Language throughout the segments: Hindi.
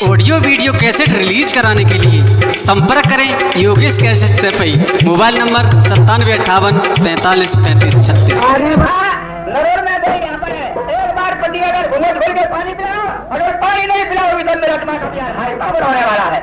ऑडियो वीडियो कैसेट रिलीज कराने के लिए संपर्क करें Yogesh cassette Saifai. Mobile number 9758453536। एक बार पति अगर घूमट खोल के पानी पिलाओ, अगर पानी नहीं पिलाओगे तो मेरा टमाटर प्याज हाई पावर होने वाला है।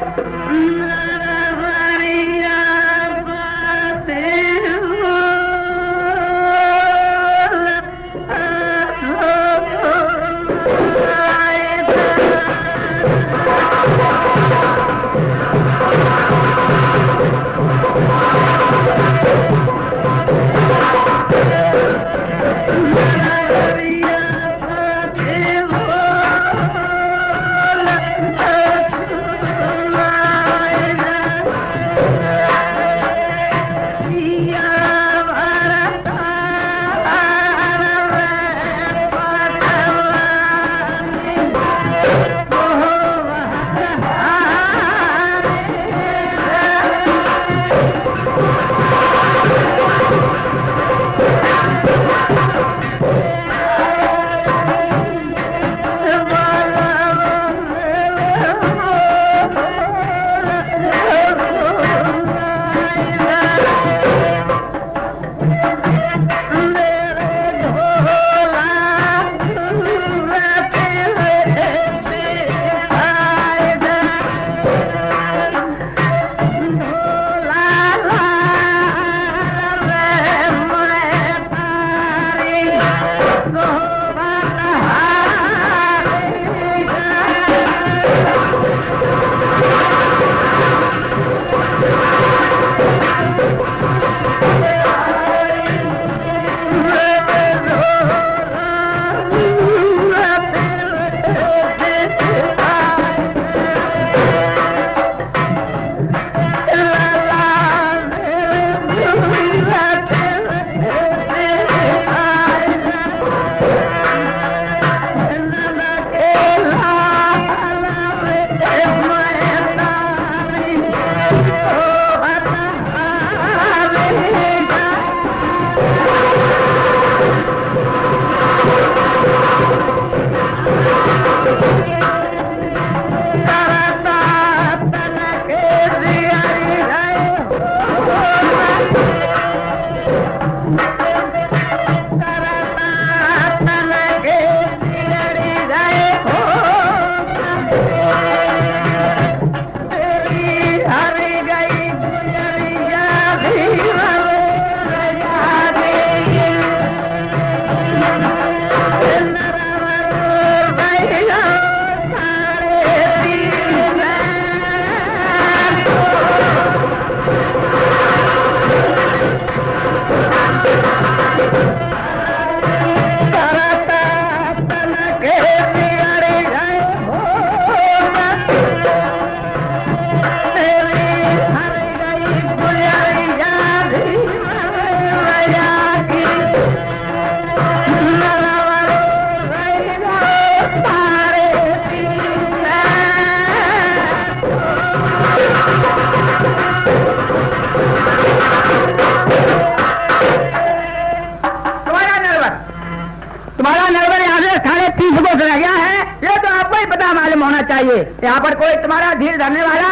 यहाँ पर कोई तुम्हारा धीर धरने वाला,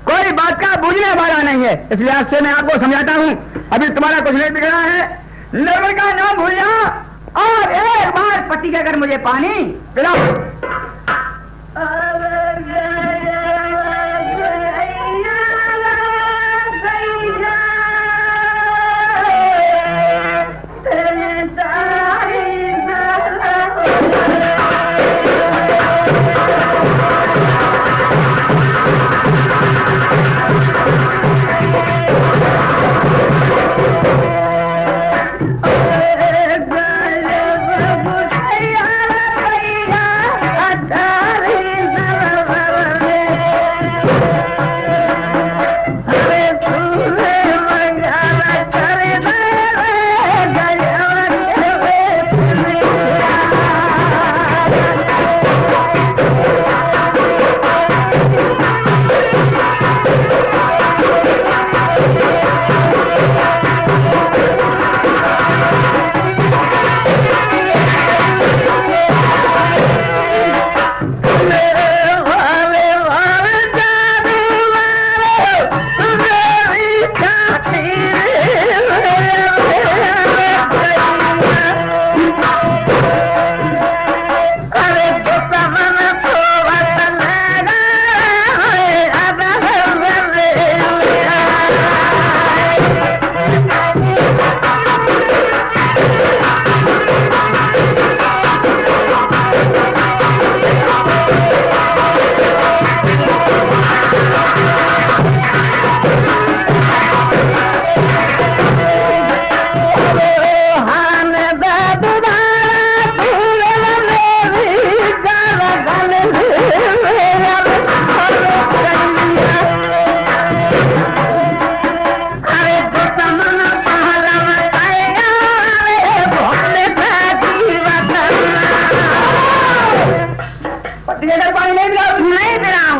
कोई बात का बूझने वाला नहीं है। इसलिए आज से मैं आपको समझाता हूँ, अभी तुम्हारा कुछ नहीं बिगड़ा है। निर्मल का नाम भूल जाओ और एक बार पति के अगर मुझे पानी पिलाओ।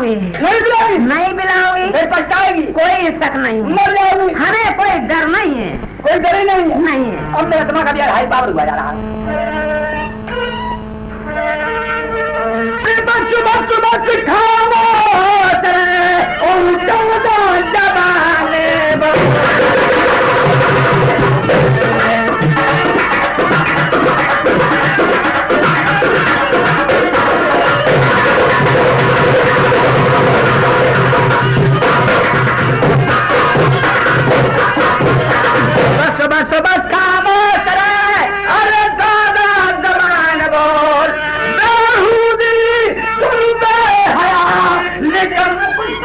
पिलाऊंगी। नहीं पिलाएगी? नहीं पिलाऊंगी। फिर पछताएगी। कोई शक नहीं, मर जाएगी। हमें कोई डर नहीं है। कोई डर ही नहीं है। नहीं है। अब मेरा दिमाग अभी हाई पावर हुआ जा रहा है। बस खामोश रहे, ओ चौदह जवाने बस खामोश रहे, अरे दादा जबान बोल, बेहूदी सुनते हया, लेकिन कुछ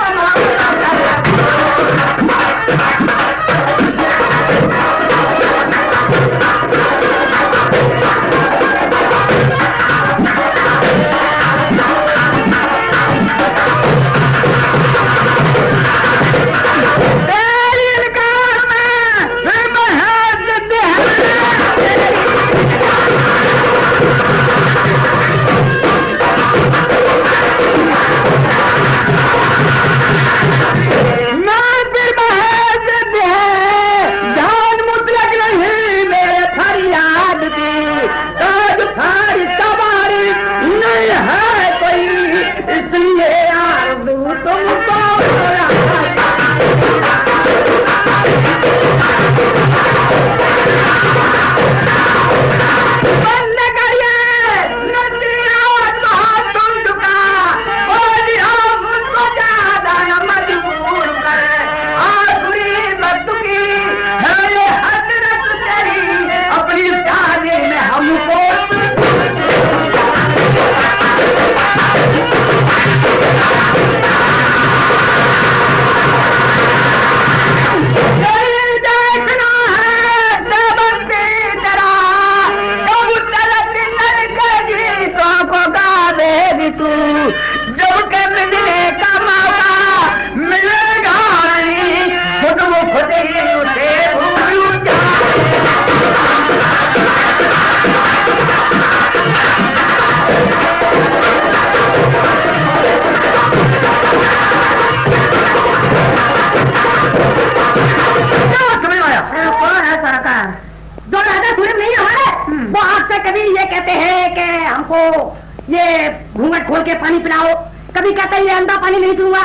घूंघट खोल के पानी पिलाओ, कभी कहते हैं ये अंडा पानी नहीं पीऊंगा,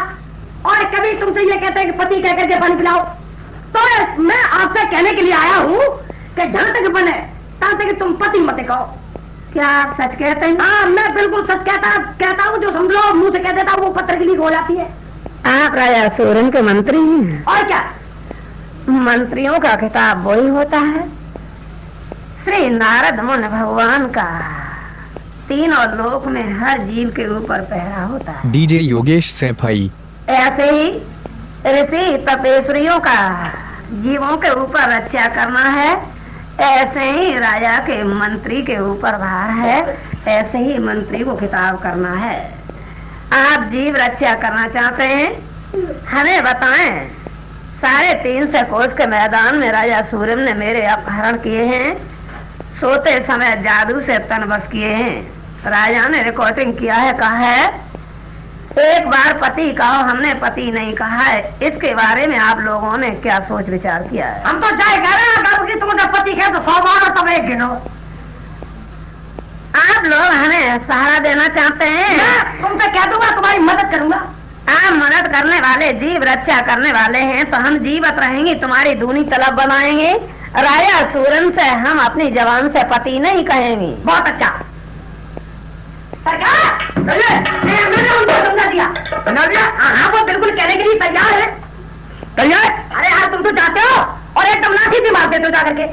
और कभी तुमसे ये कहते हैं कि पति कह करके पानी पिलाओ। तो मैं आपसे कहने के लिए आया हूँ कि जहाँ तक बने तहाँ तक तुम पति मत कहो। क्या आप सच कहते हैं? हाँ, मैं बिल्कुल सच कहता हूँ। जो समझो मुंह से कह देता वो पत्र की लीक हो जाती है। आप राजा सूरन के मंत्री हैं? और क्या, मंत्रियों का खिताब वही होता है श्री नारद मुनि भगवान का। तीनों लोक में हर जीव के ऊपर पहरा होता है। डीजे योगेश सैफई। ऐसे ही ऋषि तपेश्वरियों का जीवों के ऊपर रक्षा करना है, ऐसे ही राजा के मंत्री के ऊपर भार है, ऐसे ही मंत्री को खिताब करना है। आप जीव रक्षा करना चाहते हैं, हमें बताएं। 350 कोस के मैदान में राजा सूरम ने मेरे अपहरण किए हैं, सोते समय जादू से तन बस किए हैं। राजा ने रिकॉर्डिंग किया है, कहा है एक बार पति कहो, हमने पति नहीं कहा है। इसके बारे में आप लोगों ने क्या सोच विचार किया है? हम तो चाहे कह रहे हैं कि तुम पति कहे तो 100 बार तब एक गिनो। आप लोग हमें सहारा देना चाहते हैं? तुमसे कह दूंगा, तुम्हारी मदद करूंगा। आप मदद करने वाले, जीव रक्षा करने वाले हैं, तो हम जीवित रहेंगे, तुम्हारी दूनी तलब बनाएंगे। राजा सूरन से हम अपनी जवान से पति नहीं कहेंगे। बहुत अच्छा सरकार, मैंने उनको समझा दिया। हाँ, वो बिल्कुल कहने के लिए तैयार है। तैयार? अरे यार, तुम तो जाते हो और एकदम लाठी भी मार देते हो जाकर के।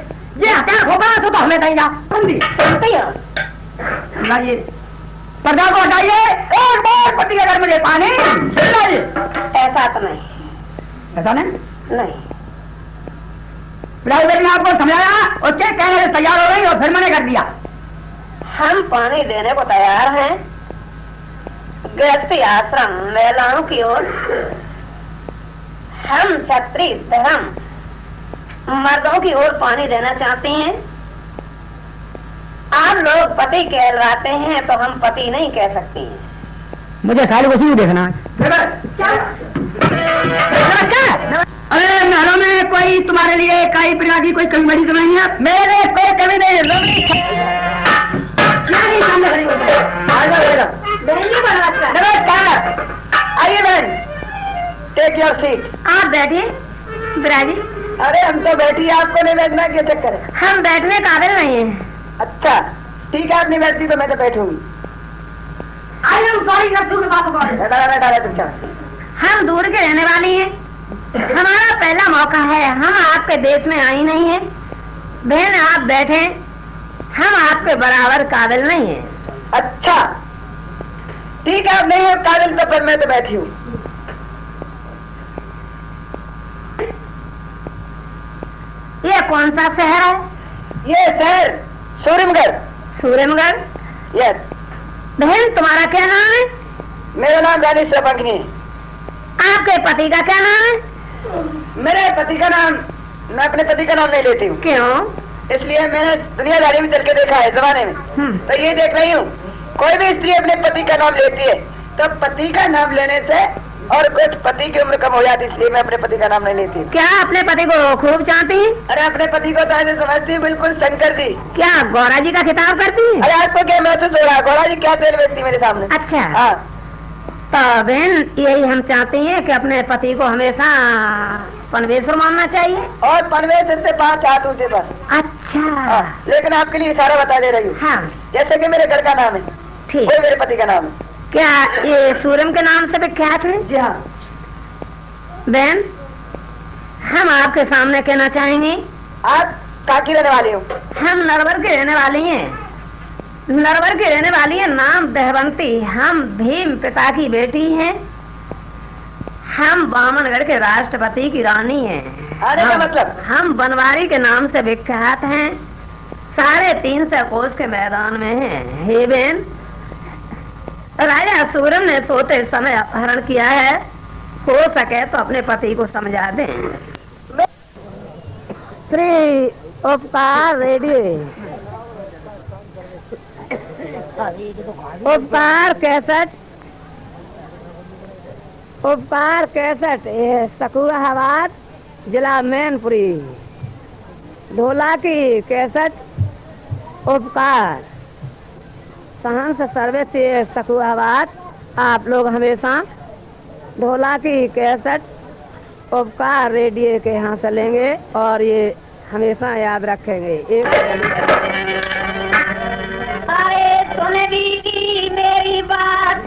ये हथियार होगा तो हमें नहीं जा। तुम भी सुनते हो? लाइए पर्दा को हटाइए, एक बार पति अगर मुझे पानी लाइए। ऐसा तो नहीं। ऐसा नहीं? नहीं। ने आपको समझाया, उसके कहने से तैयार हो गई और फिर मैंने कर दिया। हम पानी देने को तैयार हैं। गृहस्थी आश्रम महिलाओं की ओर, हम क्षत्रिय धर्म मर्दों की ओर पानी देना चाहते हैं। आप लोग पति कहलाते हैं तो हम पति नहीं कह सकते हैं। मुझे साल को देखना अरे महलों में कोई तुम्हारे लिए कई प्रकार की कोई कमी बड़ी तो नहीं है? मेरे कोई कमी नहीं है। नमस्कार, आइए बहन, टेक योर सीट। आप बैठिए बिराजी। अरे हम तो बैठी, आपको नहीं बैठना, क्या चक्कर है? हम बैठने काबिल नहीं हैं। अच्छा ठीक है, आप नहीं बैठती तो मैं तो बैठूंगी। आई एम सॉरी हम दूर के रहने वाली हैं, हमारा पहला मौका है, हम आपके देश में आई नहीं है। बहन आप बैठे, हम आपके बराबर काबिल नहीं है। अच्छा ठीक है, आप नहीं हो काबिल तो फिर मैं तो बैठी हूँ। ये कौन सा शहर है? ये शहर सूरमगढ़। सूरमगढ़। यस। बहन तुम्हारा क्या नाम है? मेरा नाम रानी स्वपंखनी है। आपके पति का क्या नाम है? मेरे पति का नाम, मैं अपने पति का नाम नहीं लेती हूँ। क्यों? इसलिए मैंने दुनियादारी में चल के देखा है जमाने में, तो ये देख रही हूँ कोई भी स्त्री अपने पति का नाम लेती है तो पति का नाम लेने से और कुछ पति की उम्र कम हो जाती, इसलिए मैं अपने पति का नाम नहीं लेती। क्या अपने पति को खूब चाहती हैं? अरे अपने पति को तो ऐसे समझती हूँ बिल्कुल शंकर जी। क्या गौरा जी का खिताब करती हैं? अरे आपको क्या महसूस हो रहा है? गौरा जी क्या तेल बेचती मेरे सामने। अच्छा हाँ, तो बहन यही हम चाहते हैं कि अपने पति को हमेशा पनवेश्वर मानना चाहिए। और पनवेश्वर से 5 हाथ ऊंचे पर। अच्छा हाँ, लेकिन आपके लिए इशारा बता दे रही हूँ। हाँ जैसे कि मेरे घर का नाम है, ठीक। कोई मेरे पति का नाम है। क्या ये सूरम के नाम से विख्यात है? जी हाँ। बहन हम आपके सामने कहना चाहेंगे, आप कहाँ की रहने वाली हो? हम नरवर के रहने वाली हैं। नरवर की रहने वाली है, नाम दहवंती। हम भीम पिता की बेटी हैं। हम बामनगढ़ के राष्ट्रपति की रानी हैं। अरे क्या मतलब? हम बनवारी के नाम से विख्यात हैं। 350 कोस के मैदान में हैं। हे बहन, राजा सूरम ने सोते समय अपहरण किया है, हो सके तो अपने पति को समझा दें। श्री उपकार रेडियो, उपकार कैसेट, सकुराबाद जिला मैनपुरी। ढोला की कैसेट उपकार सहंस सर्विस सकुराबाद। आप लोग हमेशा ढोला की कैसेट उपकार रेडियो के यहाँ से लेंगे और ये हमेशा याद रखेंगे। अरे सुन ली मेरी बात,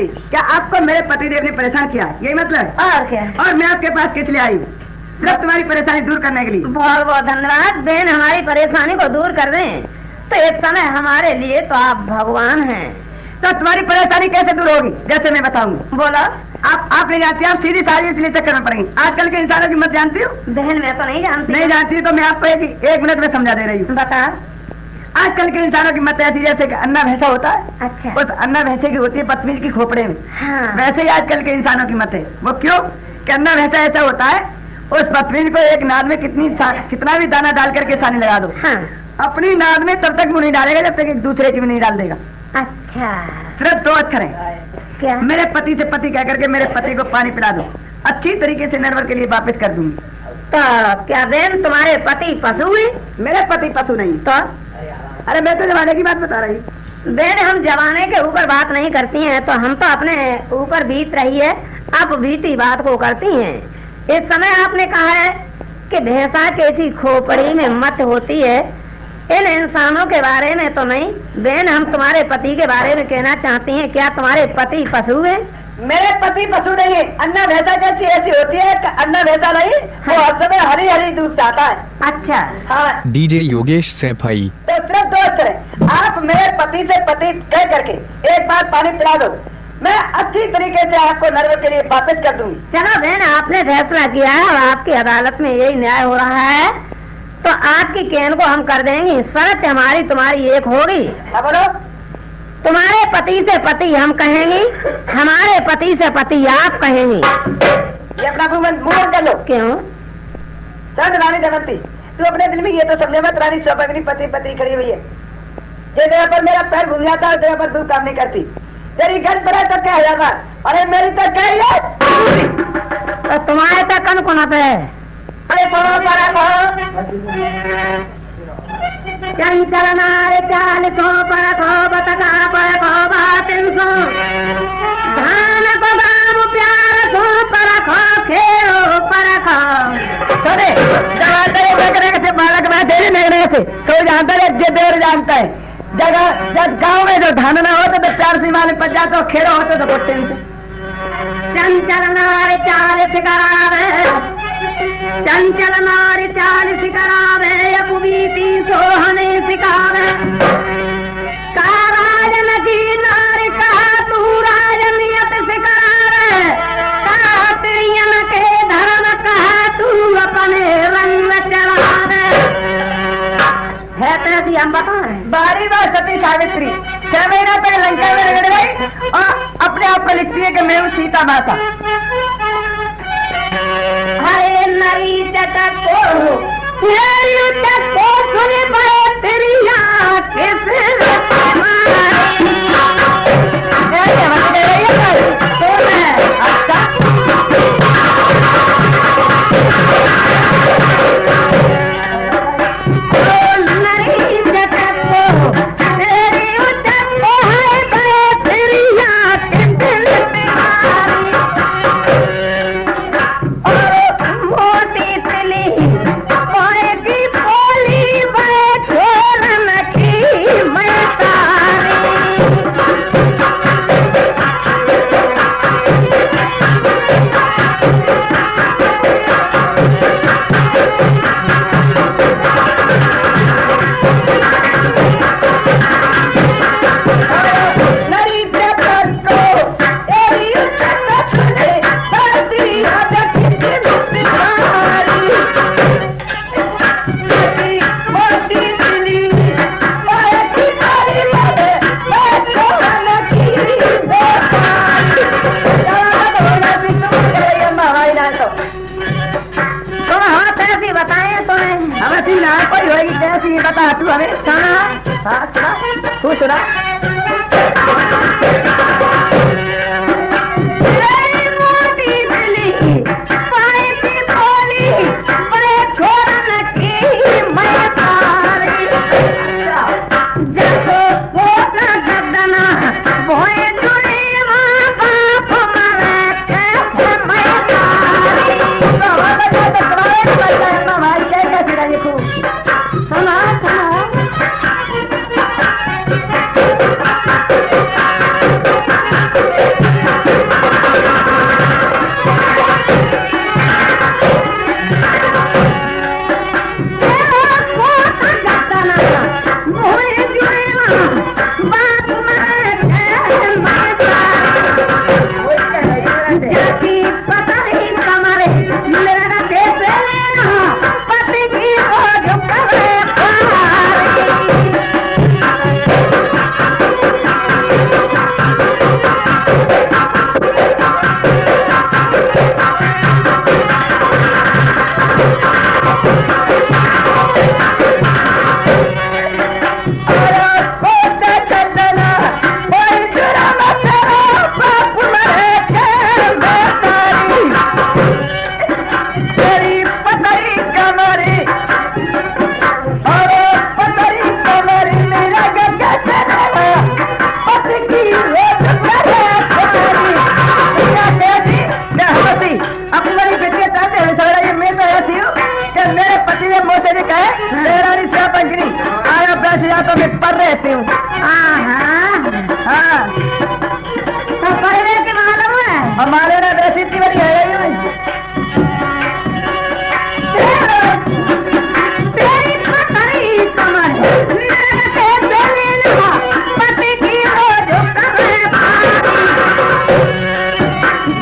गई। क्या आपको मेरे पतिदेव ने परेशान किया, यही मतलब? और क्या? और मैं आपके पास किस लिए आई हूँ? सिर्फ तुम्हारी परेशानी दूर करने के लिए। बहुत बहुत धन्यवाद। बहन हमारी परेशानी को दूर कर दें तो इस समय हमारे लिए तो आप भगवान हैं। तो तुम्हारी परेशानी कैसे दूर होगी? जैसे मैं बताऊंगा। बोला। आप नहीं जानती, आप सीधी सारी इसलिए चक्कर में पड़ेंगी। आजकल के इंसानों की मत जानती हो? बहन मैं तो नहीं जानती। नहीं जानती तो मैं आपको एक मिनट में समझा दे रही हूँ। बता। आजकल के इंसानों की मत ऐसी जैसे कि अन्ना भैंसा होता है, अच्छा। उस अन्ना भैंसे की होती है पतमीज की खोपड़े में। हाँ। वैसे ही आजकल के इंसानों की मत है। वो क्यों कि अन्ना भैंसा ऐसा होता है, उस पतमीज को एक नाद में कितना भी दाना डाल करके सानी लगा दो, हाँ। अपनी नाद में तब तक मुंह नहीं डालेगा जब तक एक दूसरे की भी नहीं डाल देगा। अच्छा। सिर्फ 2 अक्षर है। क्या? मेरे पति से पति कह करके मेरे पति को पानी पिला दो, अच्छी तरीके से नरवर के लिए वापस कर दूंगी। तो क्या बहन तुम्हारे पति पशु है? मेरे पति पशु नहीं। तो अरे मैं तो जमाने की बात बता रही हूँ। बहन हम जमाने के ऊपर बात नहीं करती हैं, तो हम तो अपने ऊपर बीत रही है, आप बीती बात को करती हैं। इस समय आपने कहा है कि भैंसा कैसी खोपड़ी में मत होती है, इन इंसानों के बारे में तो नहीं। बहन हम तुम्हारे पति के बारे में कहना चाहती हैं, क्या तुम्हारे पति पशु है? मेरे पति पशु नहीं है। अन्ना भैंसा कैसी ऐसी होती है कि अन्ना भैंसा नहीं, वो हर समय हरी हरी दूध चाहता है। अच्छा। हाँ। डीजे योगेश सैफई। तो सिर्फ 2 अक्षर है। आप मेरे पति से पति कह करके एक बार पानी पिला दो, मैं अच्छी तरीके से आपको नरवर के लिए वापस कर दूंगी। चलो बहन आपने फैसला किया है और आपकी अदालत में यही न्याय हो रहा है, तो आपकी कहन को हम कर देंगे। शर्त हमारी तुम्हारी एक होगी। हाँ बोलो। तुम्हारे पति से पति हम कहेंगे, हमारे पति से पति आप कहेंगे। ये अपना मुंह कर लो। क्यों? चंद रानी दमनती, तू अपने दिल में ये तो समझे मत रानी सौभाग्यनी पति पति खड़ी हुई है। जिस जगह पर मेरा पैर घूम जाता है उस जगह पर तू काम नहीं करती। तेरी घर पर है तो क्या हो जाता? अरे मेरी तो क्या है? तो तुम्हारे तक कन कोना पे है? अरे बोलो पर चंचलना रे चाल को पर को बतका पर को बातिन को धान को बाबू प्यार को पर को खेओ पर को। सुने जवान से बालक मैं तेरे मेरे से कोई जानता है, जो देर जानता है। जगह जब गाँव में जो धान ना होता तो 4 सीमा में पच जाता, खेड़ा होता तो बोलते हैं। चंचलना रे चाल सिकरावे, चंचलना रे चाल सिकरावे, अपबीती सोहने सिकावे। काराजन की नारी कहा तू राजनियत सिकरावे, कात्रियन के धर्म कहा तू अपने रंग चढ़ावे। है तेरी हम बताएं। बारी बार सती सावित्री 6 महीना पहले लंका में रगड़ गई और अपने आप को लिखती है कि मैं हूँ सीता माता। हरे नरी चटक को सुन पाए तेरी आँखें से बता तू हमें सुना तू सुना। तो मैं पढ़ रहती हूँ। हाँ तो पढ़ने के मालूम है हमारे ना वैसी तीवरी है ही नहीं। तेरी पतली कमर के दलील पति की हो जो कमर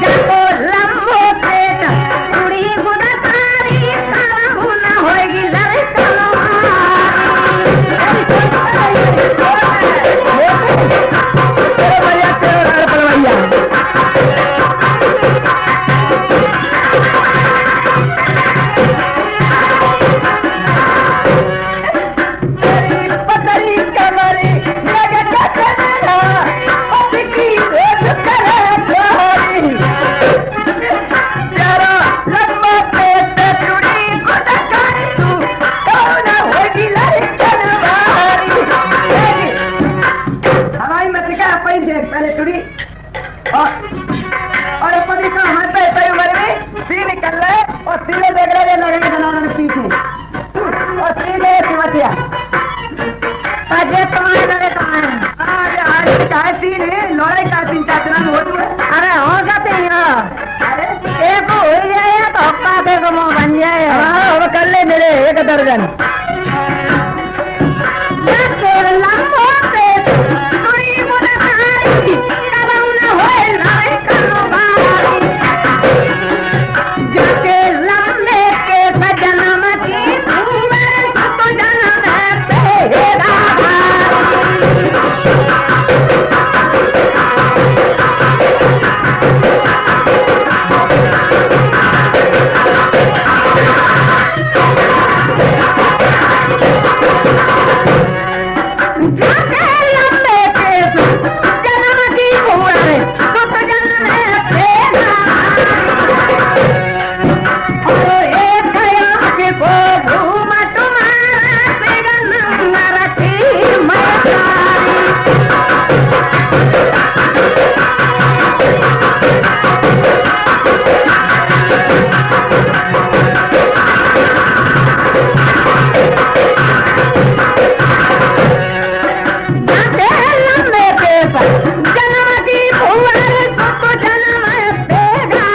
जको लंबो पेट उड़ी गुदा सारी काबू न होएगी लड़का भैया तेरा भैया पतली कमरी लगे कचरा पति की रोज करे चोरी तेरा लंबा पेट चुड़ी गुदा कर तू कौन होगी लड़कन बारी। हमारी मत्रिका अपनी देख पहले चुड़ी और पति का हाथ पे सही उम्र में सी निकल रहे और सीधे देख रहे लगेंगे जनाना के पीछे और सीधे सिमटिया अजय तुम्हारे लगे तुम्हारे आज चाहे सीन है लड़ाई का तीन चार दिन हो चुके। अरे हो जाते एक हो जाए तो हक्का दे को मुंह बन जाए हाँ कर ले मेरे एक दर्जन लंबो पे थोड़ी मुझे सारी कदम न होए लाए करो बारी जाके लंबे के सजनम की घूमे तो जन्म है तेरा जाके लंबे के जन्म की घूमे तो जन्म है तेरा और एक आँख को घूम तुम्हारा सजनम रखी मैं सारी जाके लंबे के जन्म की भुवर तो जन्म तेरा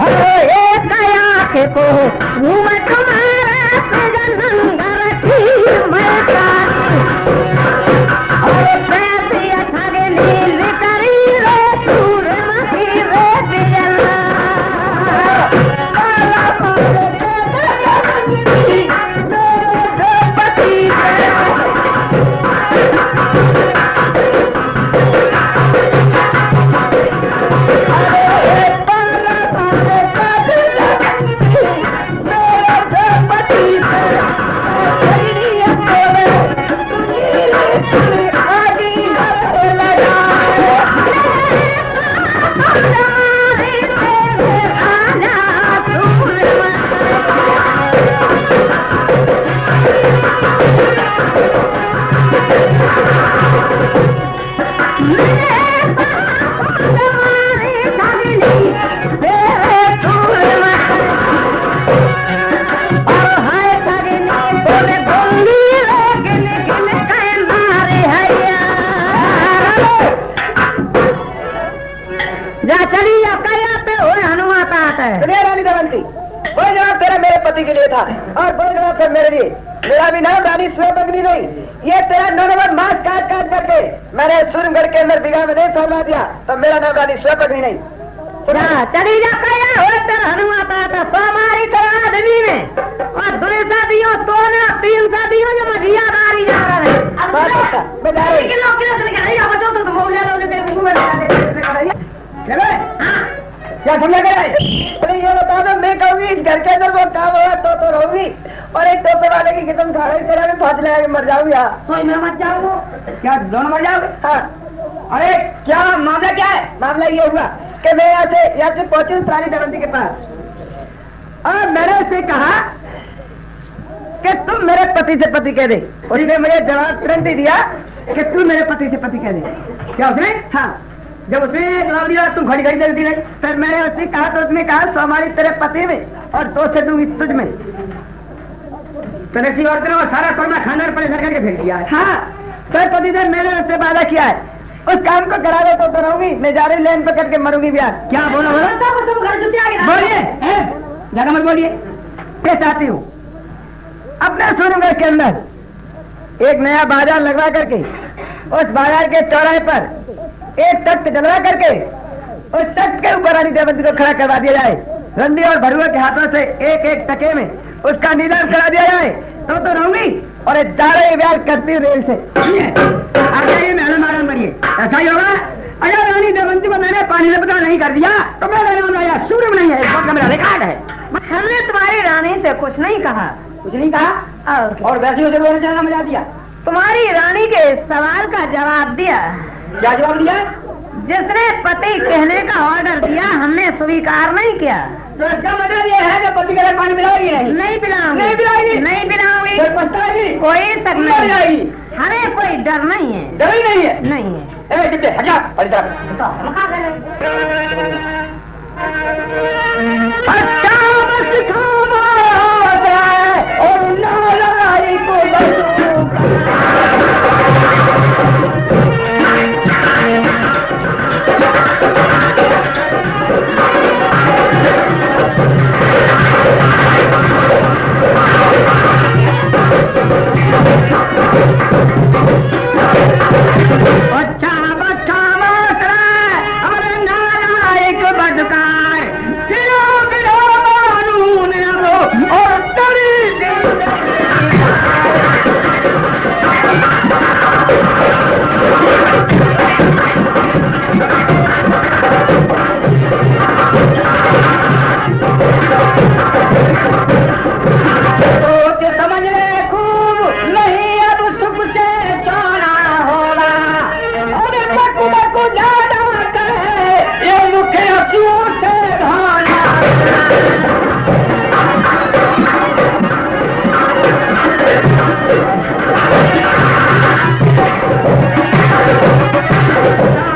और एक आँख को घूम तुम्हारा सजनम रखी मैं सारी और पैसे थारे नील करी रे सूरमखी रे पियला रानी दमंती कोई जवाब तेरा मेरे पति के लिए था और कोई जवाब फिर मेरे लिए। मेरा भी नाम रानी स्वयंभगनी नहीं, ये तेरा 9 नंबर मांस काट काट करके मैंने सूरमगढ़ के अंदर बिगा में नहीं फैला दिया तो मेरा नाम रानी स्वयंभगनी नहीं। चली जा हनुमाता था सोमारी तो आदमी में और 2 शादियों तो ना 3 शादियों जो मजियादारी जा रहा क्या समझा कर ये बता दो मैं कहूँगी इस घर के अंदर वो काम होगा तो रहोगी और एक टोपे वाले की किस्म खा रही तेरा भी फांस लगा के मर जाऊंगी। सोई में मत जाओ क्या दोनों मर जाओगे? हाँ। अरे क्या मामला क्या है? मामला ये हुआ कि मैं यहाँ से पहुंची रानी दमंती के पास और मैंने उससे कहा कि तुम मेरे पति से पति कह दे। उसने मुझे जवाब तुरंत ही दिया कि तू मेरे पति से पति कह दे। क्या उसने? हाँ। जब उसने जवाब दिया तुम घड़ी घड़ी जल्दी नहीं, फिर मैंने उससे कहा तो उसने कहा हमारी तेरे पति में और 2 से दूंगी तुझ में। तो नक्सी औरत ने वो सारा कोरमा खानदान परेशान करके फेंक दिया है। हाँ, तो पतिदेव मैंने उससे वादा किया है, उस काम को करा दो तो रहूंगी, मैं जा रही लेन पकड़ के मरूंगी भी यार। क्या बोलो बोलिए, ज्यादा मत बोलिए। क्या चाहती हूँ? अपने सोनूगढ़ के अंदर एक नया बाजार लगवा करके उस बाजार के चौराहे पर एक तख्त डलवा करके उस तख्त के ऊपर रानी देवती को खड़ा करवा दिया जाए। रंदी और भरुआ के हाथों से एक एक टके में उसका नीलाम करा दिया जाए तो रहूंगी और जा रही व्याज करती रेल से। आप जाइए महल मारन बनिए, ऐसा ही होगा। अगर रानी देवंती को मैंने पानी से पता नहीं कर दिया तो मेरा नाम आया सूर्य नहीं है, इसका मेरा रिकॉर्ड है। हमने तुम्हारी रानी से कुछ नहीं कहा। कुछ नहीं कहा और वैसे उसे बोलने जाना मजा दिया। तुम्हारी रानी के सवाल का जवाब दिया। क्या जवाब दिया? जिसने पति कहने का ऑर्डर दिया हमने स्वीकार नहीं किया। तो इसका मतलब ये है कि पति के लिए पानी पिलाएगी नहीं पिलाऊंगी, नहीं पिलाएगी, नहीं पिलाऊंगी, कोई पछताएगी, कोई तक नहीं जाएगी। हमें कोई डर नहीं है। डर ही नहीं है? नहीं है। ए जितने हजा और इधर अच्छा बस खामोश है और नालाई को अच्छा बस खामोश है और नालायक बदकार गिरो गिरो कानून अब और तरी समझ ले खूब नहीं अब सुख से चोना होगा और बकु बकु जाना करे ये मुख्य असूर से धाना।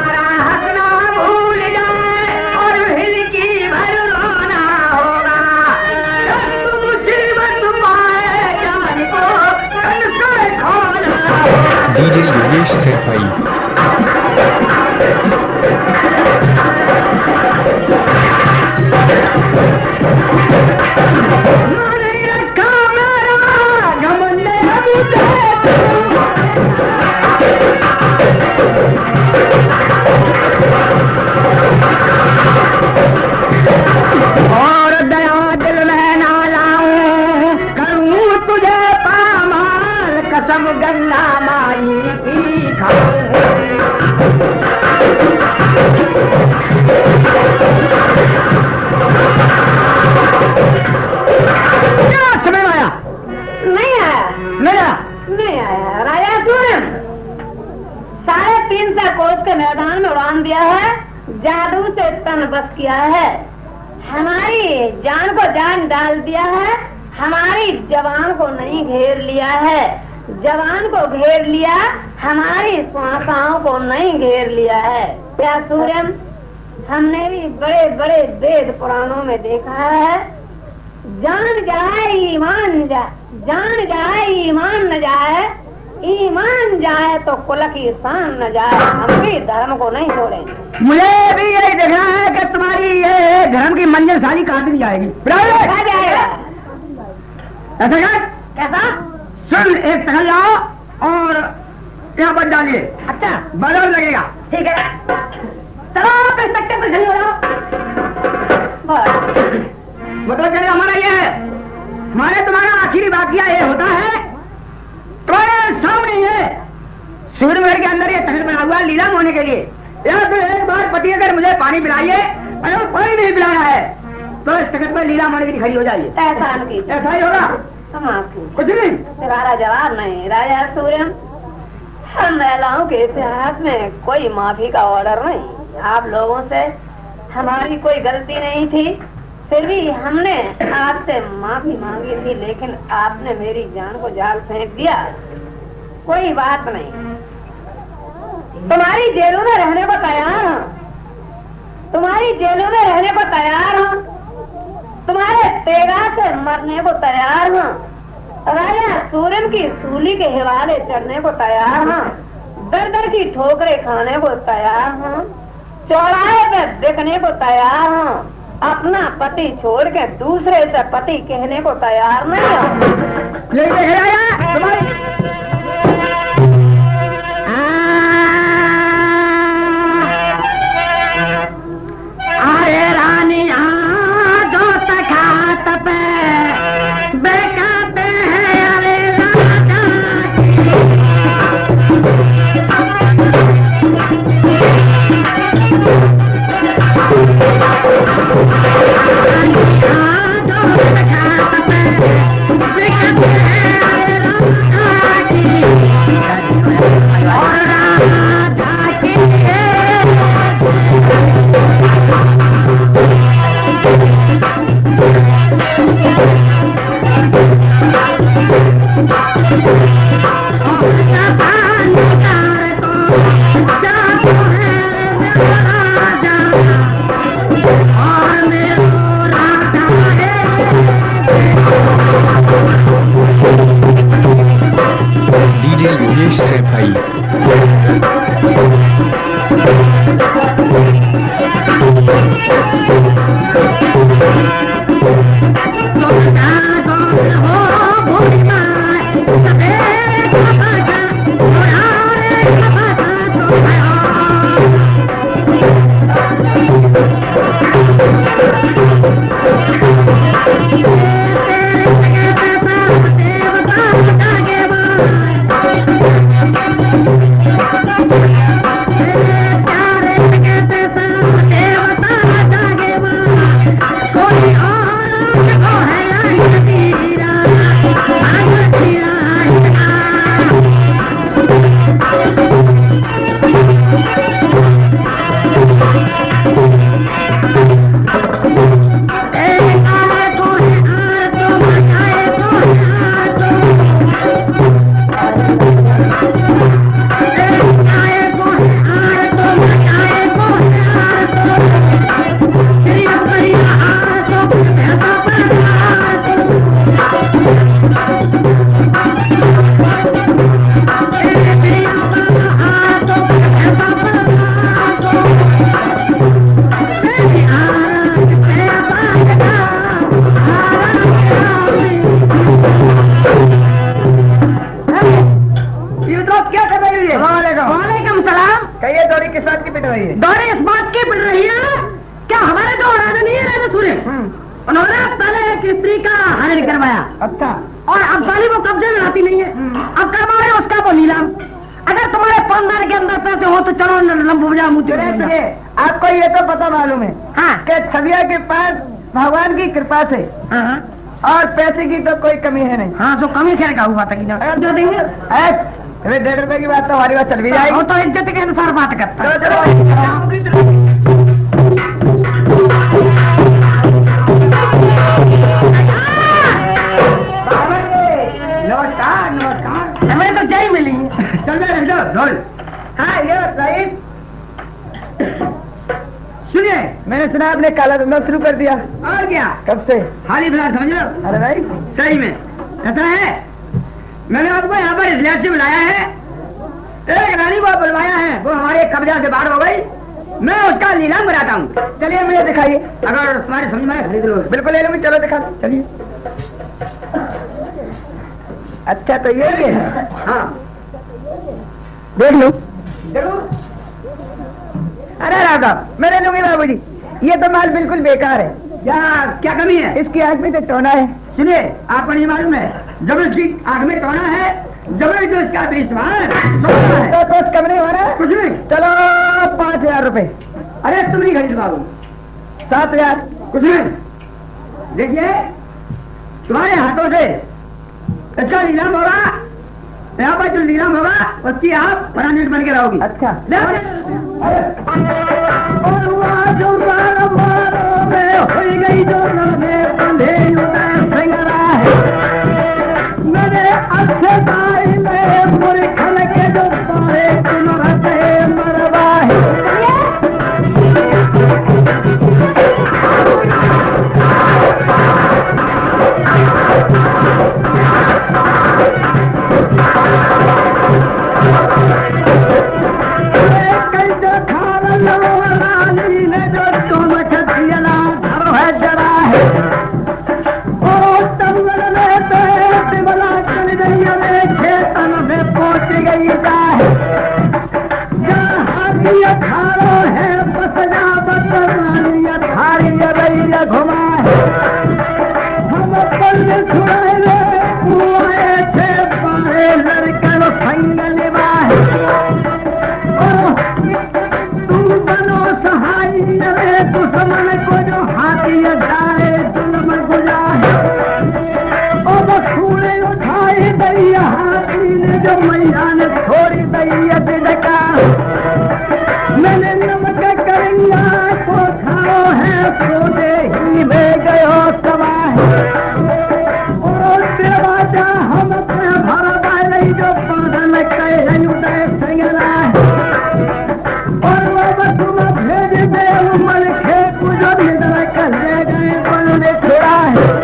सारा हंसना भूल जाए और हिल की भर रोना होगा। मुसीबत पाए जान को कल से खोना। डीजे योगेश सैफई। माने रखा मेरा घमंड अब और दया दिल में ना लाऊं करूं तुझे पामाल कसम गंगा माई की खाऊं। क्या समय आया? नहीं आया, नहीं आया? नहीं आया। राजा सूर्य 350 कोस के मैदान में उड़ान दिया है, जादू से तन बस किया है, हमारी जान को जान डाल दिया है, हमारी जवान को नहीं घेर लिया है, जवान को घेर लिया, हमारी श्वासाओं को नहीं घेर लिया है। क्या सूर्यम, हमने भी बड़े बड़े वेद पुराणों में देखा है, जान जाए ईमान जाए, जान जाए ईमान न जाए, ईमान जाए तो कुल की शान न जाए। हम भी धर्म को नहीं छोड़ेंगे। मुझे भी यही देखना है कि तुम्हारी ये धर्म की मंजिल सारी काट दी जाएगी। कहा जाएगा ऐसा क्या? कैसा? सुन, एक टहल जाओ और यहाँ पर डालिए। अच्छा बदल लगेगा। ठीक है, चलो इंस्पेक्टर पर खड़ी हो जाओ। मतलब चले हमारा ये है, हमारे तुम्हारा आखिरी वाकया ये होता है, तुम्हारे सामने ये सूर्यमहल के अंदर ये तहल बना हुआ लीलाम होने के लिए। या फिर एक बार पति अगर मुझे पानी पिलाइए, अगर कोई नहीं पिलाया है तो इस तखत पर लीलाम होने के लिए खड़ी हो जाइए। एहसान की ऐसा ही होगा, हम आपकी कुछ नहीं। तुम्हारा जवाब नहीं। राजा सूर्यम, हम महिलाओं के इतिहास में कोई माफी का ऑर्डर नहीं। आप लोगों से हमारी कोई गलती नहीं थी, फिर भी हमने आपसे माफी मांगी थी, लेकिन आपने मेरी जान को जाल फेंक दिया। कोई बात नहीं, तुम्हारी जेलों में रहने को तैयार हूँ, तुम्हारी जेलों में रहने को तैयार हूँ, तुम्हारे तेगा से मरने को तैयार हूँ, राजा सूरन की सूली के हिवाले चढ़ने को तैयार हूँ, दर दर की ठोकरें खाने को तैयार हूँ, चौराहे पे देखने को तैयार हूँ, अपना पति छोड़ के दूसरे से पति कहने को तैयार नहीं हूँ। यही देख राजा तुम्हारे अरे रानी जो तखात पे बेकाते हैं अरे राजा डीजे योगेश सैफई दौरे इस बात की पड़ रही है क्या हमारे जो राजा नहीं है राजा सूर्य उन्होंने पहले एक स्त्री का हरण करवाया। अच्छा। और अब साली वो कब्जे में आती नहीं है, अब करवा रहे उसका वो नीलाम। अगर तुम्हारे पानदार के अंदर पैसे हो तो चलो लंबूजा मुझे। आपको ये तो पता मालूम है हाँ कि छविया के पास भगवान की कृपा से और पैसे की तो कोई कमी है नहीं। हाँ तो कमी खैर का हुआ था कि जो देंगे 1.5 की बात तो हमारी बात चल भी जाएगी। तो इज्जत के अनुसार बात करता है। नमस्कार नमस्कार हमें तो जय मिली। चल ढोल। हाँ ये राइट सुनिए मैंने सुना आपने काला धंधा शुरू कर दिया। और क्या कब से? हाल फिलहाल समझ लो। अरे भाई सही में ऐसा है मैंने आपको यहाँ पर इस लिहाज से बुलाया है, एक रानी को बुलवाया है, वो हमारे कब्जा से बाहर हो गई, मैं उसका नीलाम कराता हूँ। चलिए मुझे दिखाइए, अगर तुम्हारे समझ में खरीद लो। बिल्कुल ले लो, चलो दिखा दो चलिए। अच्छा तो ये है हाँ देख लो जरूर। अरे राधा मेरे लूंगी बाबू जी, ये तो माल बिल्कुल बेकार है। क्या कमी है? इसकी आंख में तो टोना है। सुनिए आपको नहीं मालूम है, जब इसकी आंख में टोना है जब जो इसका तो कम नहीं हो रहा है कुछ नहीं। चलो 5,000 रुपए। अरे तुम नहीं खरीद बाबू 7,000 कुछ नहीं। देखिए तुम्हारे हाथों से इसका नीलाम होगा, यहाँ पर जो नीलाम होगा उसकी आप परमानेंट बन के रहोगी। अच्छा गई जो मेरे अच्छे भाई में पूरे खल के जो सारे तुम रहते मरवा है। चारों है बसजावत रानिया थारी रैया घुमाए हम पल छुड़ाए रे कुआए थे पाए लड़कन संग निभाए तू बनो सहाय रे दुश्मन को जो हाथी जाए जुल्म गुजाए ओ बखूरे उठाए दैया हाथी ने जो मैया ने छोड़ी दैया बिदका मैंने नमक करिया को खाओ है सोते ही में गयो सवाह और दरवाजा हम अपने भर वाले जो बांधन कहे उदय संगला और वो तुम भेज दे उमर खे कुछ निद्रा कर ले गए बल ने छोड़ा है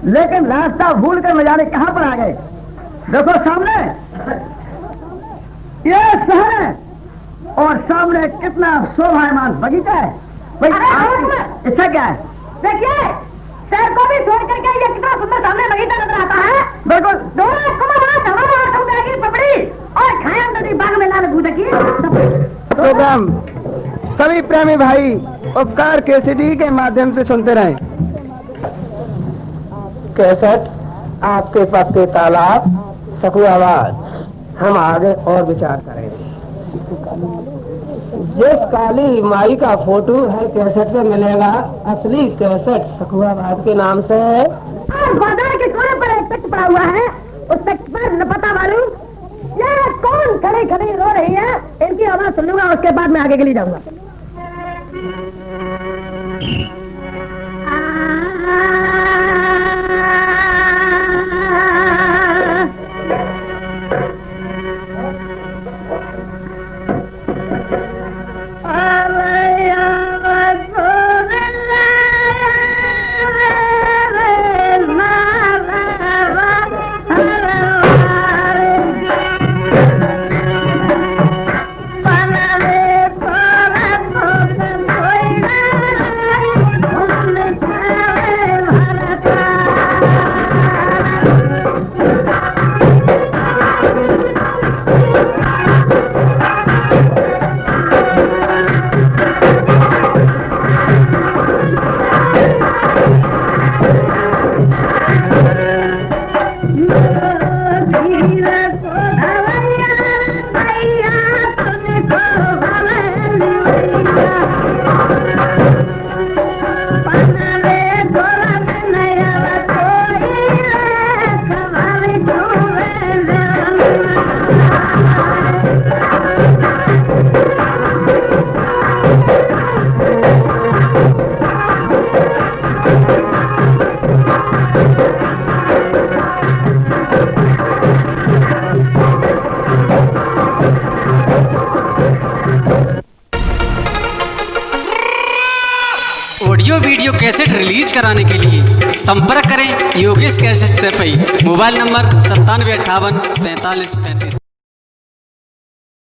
लेकिन रास्ता भूल कर न जाने कहां पर आ गए। देखो सामने ये शहर है और सामने कितना शोभायमान बगीचा है। इससे क्या है? देखिए शहर को भी छोड़ करके ये कितना सुंदर सामने बगीचा नजर आता है। बिल्कुल पपड़ी और खाया नदी बाग में लाल दूध की प्रोग्राम सभी प्रेमी भाई उपकार केसीडी के माध्यम से सुनते रहे। कैसेट आपके पक्के तालाब सकुआबाद। हम आगे और विचार करेंगे। जिस काली माई का फोटो है कैसेट में मिलेगा, असली कैसेट सकुआबाद के नाम से है। बाजार के कोने पर एक तख्त पड़ा हुआ है, उस तख्त पर न पता मालूम ये कौन खड़े खड़े रो रही है। इनकी आवाज सुन लूंगा, उसके बाद मैं आगे के लिए जाऊंगा। ऑडियो वीडियो कैसेट रिलीज कराने के लिए संपर्क करें योगेश कैसेट से। Mobile number 9758 45 35।